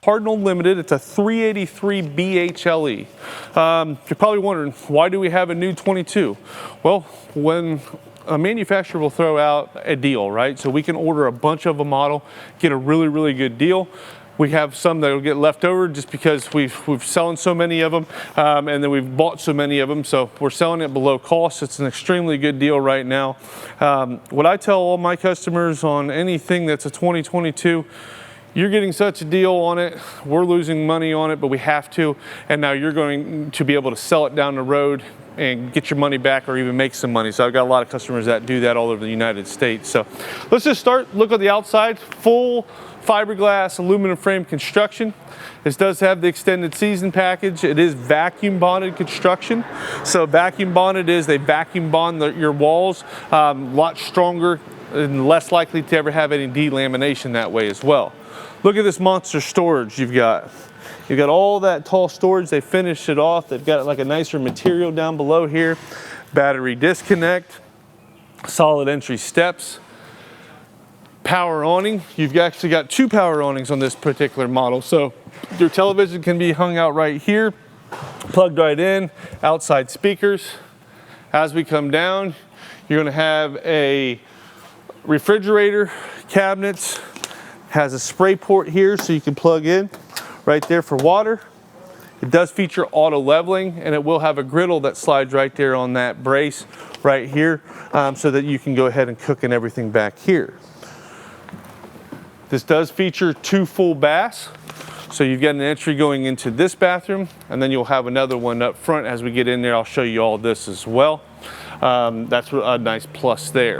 Cardinal Limited. It's a 383 BHLE. You're probably wondering, why do we have a new 22? Well, when a manufacturer will throw out a deal, right? So we can order a bunch of a model, get a really, really good deal. We have some that will get left over just because we've selling so many of them, and then we've bought so many of them, so we're selling it below cost. It's an extremely good deal right now. What I tell all my customers on anything that's a 2022, you're getting such a deal on it, we're losing money on it, but we have to, and now you're going to be able to sell it down the road and get your money back or even make some money. So I've got a lot of customers that do that all over the United States. So let's just start, look at the outside, full fiberglass aluminum frame construction. This does have the extended season package. It is vacuum bonded construction. So vacuum bonded is they vacuum bond your walls a lot stronger and less likely to ever have any delamination that way as well. Look at this monster storage you've got. You've got all that tall storage. They finished it off. They've got like a nicer material down below here. Battery disconnect, solid entry steps. Power awning. You've actually got two power awnings on this particular model. So your television can be hung out right here, plugged right in, outside speakers. As we come down, you're going to have a refrigerator cabinets, has a spray port here so you can plug in right there for water. It does feature auto leveling, and it will have a griddle that slides right there on that brace right here, so that you can go ahead and cook and everything back here. This does feature two full baths. So you've got an entry going into this bathroom, and then you'll have another one up front. As we get in there, I'll show you all this as well. That's a nice plus there.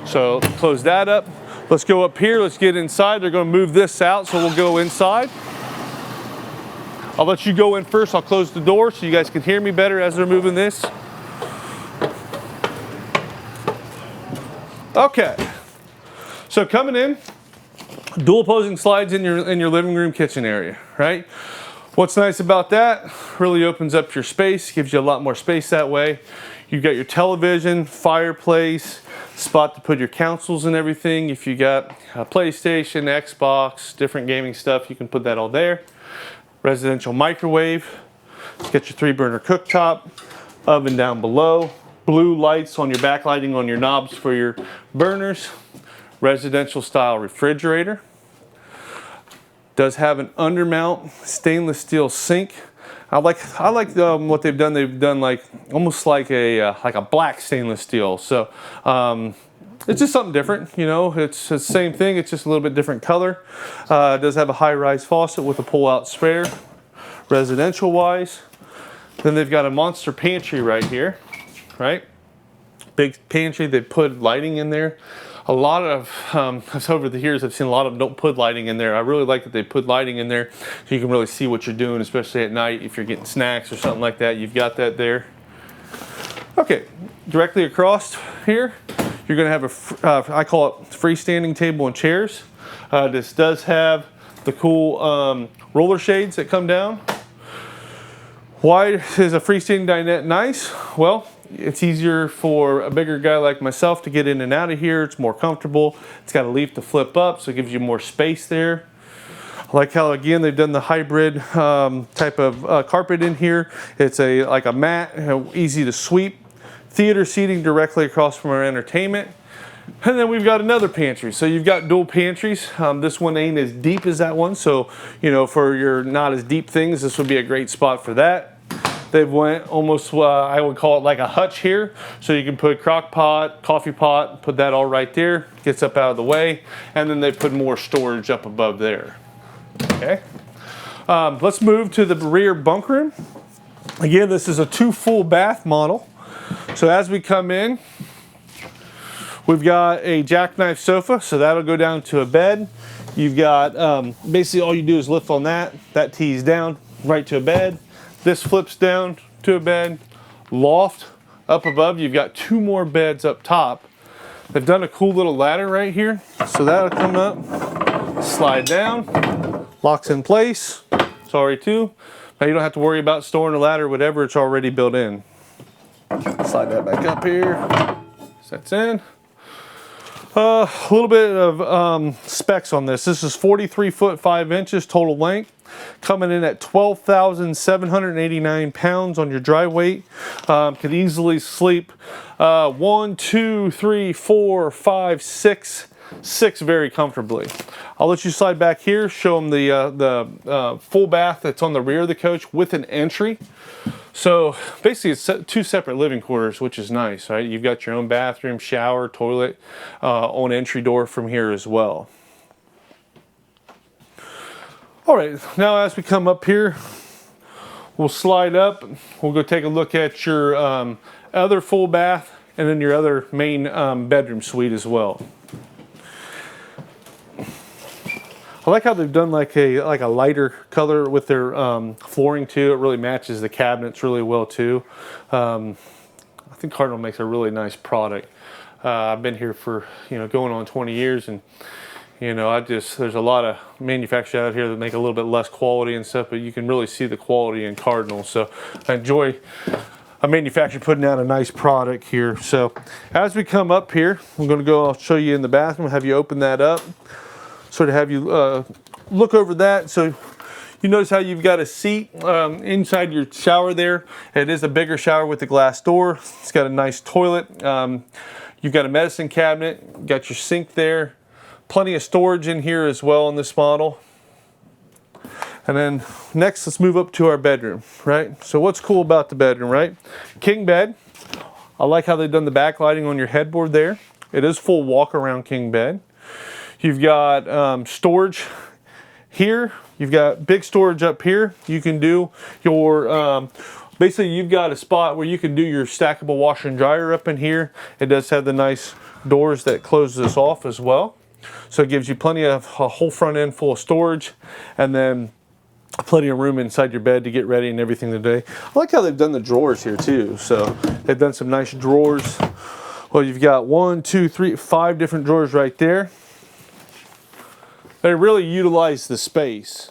So close that up. Let's go up here, let's get inside. They're gonna move this out, so we'll go inside. I'll let you go in first. I'll close the door so you guys can hear me better as they're moving this. Okay, so coming in, dual opposing slides in your living room kitchen area, right? What's nice about that, really opens up your space, gives you a lot more space that way. You've got your television, fireplace, spot to put your consoles and everything. If you got a PlayStation, Xbox, different gaming stuff, you can put that all there. Residential microwave, get your 3-burner cooktop, oven down below, blue lights on your backlighting on your knobs for your burners, residential style refrigerator. Does have an undermount stainless steel sink. I like what they've done. They've done like almost like a black stainless steel. So it's just something different, you know. It's the same thing. It's just a little bit different color. It does have a high-rise faucet with a pull-out spare, residential wise. Then they've got a monster pantry right here, right? Big pantry. They put lighting in there. A lot of, over the years, I've seen a lot of them don't put lighting in there. I really like that they put lighting in there so you can really see what you're doing, especially at night if you're getting snacks or something like that. You've got that there. Okay, directly across here, you're gonna have a, I call it freestanding table and chairs. This does have the cool roller shades that come down. Why is a freestanding dinette nice? Well, it's easier for a bigger guy like myself to get in and out of here. It's more comfortable. It's got a leaf to flip up, so it gives you more space there. I like how, again, they've done the hybrid type of carpet in here. It's like a mat, easy to sweep. Theater seating directly across from our entertainment. And then we've got another pantry. So you've got dual pantries. This one ain't as deep as that one. So, you know, for your not as deep things, this would be a great spot for that. They've went almost, I would call it like a hutch here. So you can put crock pot, coffee pot, put that all right there. Gets up out of the way. And then they put more storage up above there. Okay. Let's move to the rear bunk room. Again, this is a 2 full bath model. So as we come in, we've got a jackknife sofa. So that'll go down to a bed. You've got, basically all you do is lift on that. That tees down right to a bed. This flips down to a bed. Loft up above, you've got 2 more beds up top. They've done a cool little ladder right here. So that'll come up, slide down, locks in place. Sorry too. Now you don't have to worry about storing a ladder or whatever, it's already built in. Slide that back up here. Sets in. A little bit of specs on this. This is 43 foot 5 inches total length. coming in at 12,789 pounds on your dry weight. Could easily sleep 1, 2, 3, 4, 5, 6 very comfortably. I'll let you slide back here, show them the full bath that's on the rear of the coach with an entry. So basically it's 2 separate living quarters, which is nice, right? You've got your own bathroom, shower, toilet, own entry door from here as well. All right, now as we come up here, we'll slide up. We'll go take a look at your other full bath and then your other main bedroom suite as well. I like how they've done like a lighter color with their flooring too. It really matches the cabinets really well too. I think Cardinal makes a really nice product. I've been here for going on 20 years, and there's a lot of manufacturers out here that make a little bit less quality and stuff, but you can really see the quality in Cardinal. So I enjoy a manufacturer putting out a nice product here. So as we come up here, I'm going to go. I'll show you in the bathroom. Have you open that up. Sort of have you look over that. So you notice how you've got a seat inside your shower there. It is a bigger shower with the glass door. It's got a nice toilet. You've got a medicine cabinet, got your sink there. Plenty of storage in here as well in this model. And then next, let's move up to our bedroom, right? So what's cool about the bedroom, right? King bed. I like how they've done the backlighting on your headboard there. It is full walk-around king bed. You've got storage here. You've got big storage up here. You can do your, basically you've got a spot where you can do your stackable washer and dryer up in here. It does have the nice doors that close this off as well. So it gives you plenty of a whole front end full of storage, and then plenty of room inside your bed to get ready and everything today. I like how they've done the drawers here too. So they've done some nice drawers. Well, you've got 1, 2, 3, 5 different drawers right there. They really utilize the space.